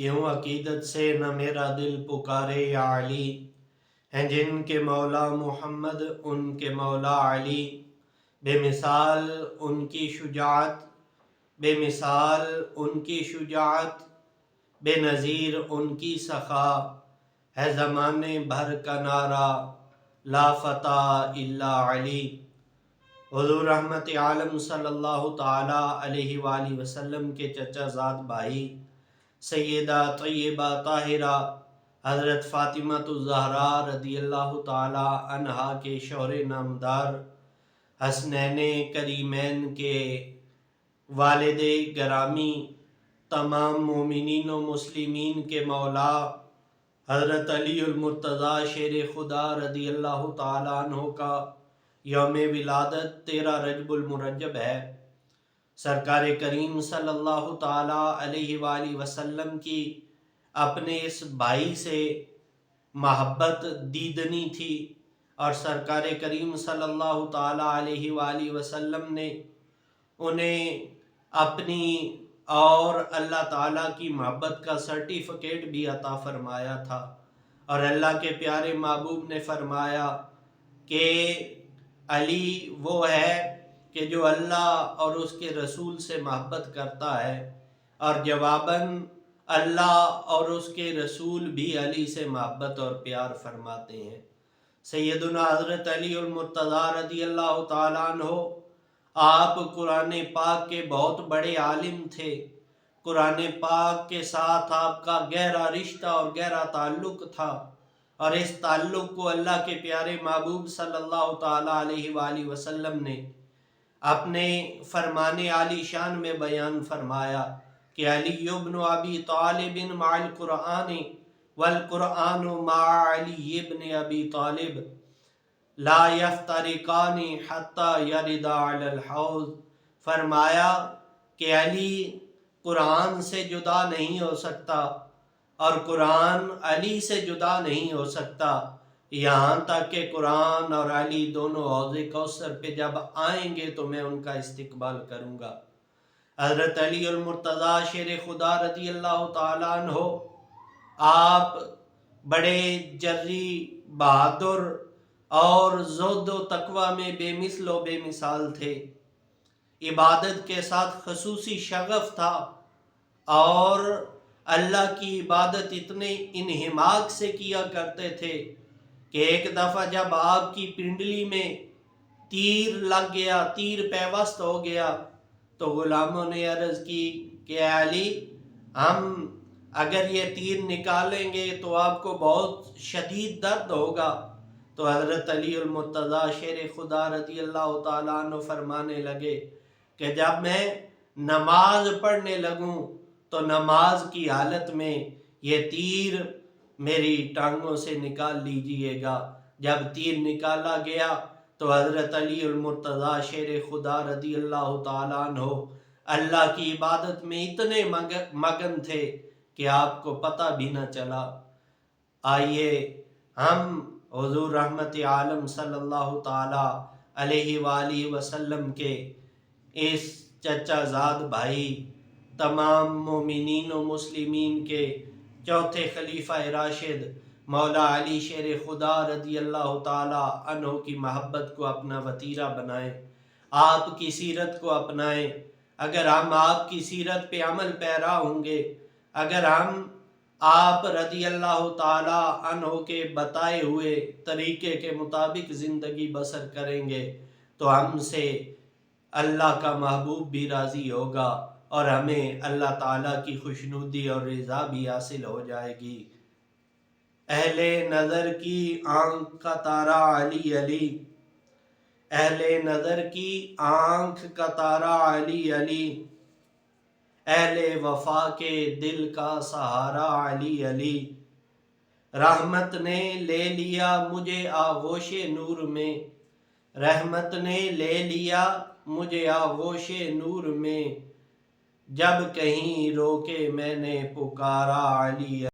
کیوں عقیدت سے نہ میرا دل پکارے یا علی، ہیں جن کے مولا محمد ان کے مولا علی، بے مثال ان کی شجاعت، بے مثال ان کی شجاعت، بے نظیر ان کی سخا، ہے زمانے بھر کا نعرہ لا فتح الا علی۔ حضور رحمت عالم صلی اللہ تعالی علیہ وآلہ وسلم کے چچا زاد بھائی سیدہ طیبہ طاہرہ حضرت فاطمہ الزہراء رضی اللہ تعالی عنہا کے شوہر نامدار حسنین کریمین کے والد گرامی، تمام مومنین و مسلمین کے مولا حضرت علی المرتضیٰ شیر خدا رضی اللہ تعالی عنہ کا یوم ولادت 13 رجب المرجب ہے۔ سرکار کریم صلی اللہ تعالی علیہ وآلہ وسلم کی اپنے اس بھائی سے محبت دیدنی تھی، اور سرکار کریم صلی اللہ تعالی علیہ وآلہ وسلم نے انہیں اپنی اور اللہ تعالیٰ کی محبت کا سرٹیفکیٹ بھی عطا فرمایا تھا، اور اللہ کے پیارے محبوب نے فرمایا کہ علی وہ ہے کہ جو اللہ اور اس کے رسول سے محبت کرتا ہے، اور جواباً اللہ اور اس کے رسول بھی علی سے محبت اور پیار فرماتے ہیں۔ سیدنا حضرت علی المرتضیٰ رضی اللہ تعالیٰ عنہ آپ قرآن پاک کے بہت بڑے عالم تھے۔ قرآن پاک کے ساتھ آپ کا گہرا رشتہ اور گہرا تعلق تھا، اور اس تعلق کو اللہ کے پیارے محبوب صلی اللہ تعالی علیہ وآلہ وسلم نے اپنے فرمان عالی شان میں بیان فرمایا کہ علی ابن ابی طالب مع القرآن والقرآن مع علی ابن ابی طالب لا یفترقان حتی یردا علی الحوض۔ فرمایا کہ علی قرآن سے جدا نہیں ہو سکتا، اور قرآن علی سے جدا نہیں ہو سکتا، یہاں تک کہ قرآن اور علی دونوں حوض کوثر پہ جب آئیں گے تو میں ان کا استقبال کروں گا۔ حضرت علی المرتضیٰ شیر خدا رضی اللہ تعالیٰ عنہ آپ بڑے جری، بہادر اور زہد و تقوی میں بے مثل و بے مثال تھے۔ عبادت کے ساتھ خصوصی شغف تھا، اور اللہ کی عبادت اتنے انہماک سے کیا کرتے تھے کہ ایک دفعہ جب آپ کی پنڈلی میں تیر لگ گیا، تیر پیوست ہو گیا، تو غلاموں نے عرض کی کہ اے علی، ہم اگر یہ تیر نکالیں گے تو آپ کو بہت شدید درد ہوگا۔ تو حضرت علی المرتضیٰ شیر خدا رضی اللہ تعالیٰ عنہ فرمانے لگے کہ جب میں نماز پڑھنے لگوں تو نماز کی حالت میں یہ تیر میری ٹانگوں سے نکال لیجئے گا۔ جب تیر نکالا گیا تو حضرت علی المرتضیٰ شیر خدا رضی اللہ تعالیٰ عنہ اللہ کی عبادت میں اتنے مگن تھے کہ آپ کو پتہ بھی نہ چلا۔ آئیے ہم حضور رحمت عالم صلی اللہ تعالی علیہ وآلہ وسلم کے اس چچا زاد بھائی، تمام مومنین و مسلمین کے چوتھے خلیفہ راشد مولا علی شیر خدا رضی اللہ تعالی عنہ کی محبت کو اپنا وتیرہ بنائیں، آپ کی سیرت کو اپنائیں۔ اگر ہم آپ کی سیرت پہ عمل پیرا ہوں گے، اگر ہم آپ رضی اللہ تعالی عنہ کے بتائے ہوئے طریقے کے مطابق زندگی بسر کریں گے، تو ہم سے اللہ کا محبوب بھی راضی ہوگا، اور ہمیں اللہ تعالیٰ کی خوشنودی اور رضا بھی حاصل ہو جائے گی۔ اہل نظر کی آنکھ کا تارا علی علی، اہل نظر کی آنکھ کا تارا علی علی، اہل وفا کے دل کا سہارا علی علی۔ رحمت نے لے لیا مجھے آغوش نور میں، رحمت نے لے لیا مجھے آغوش نور میں، جب کہیں رو کے میں نے پکارا علی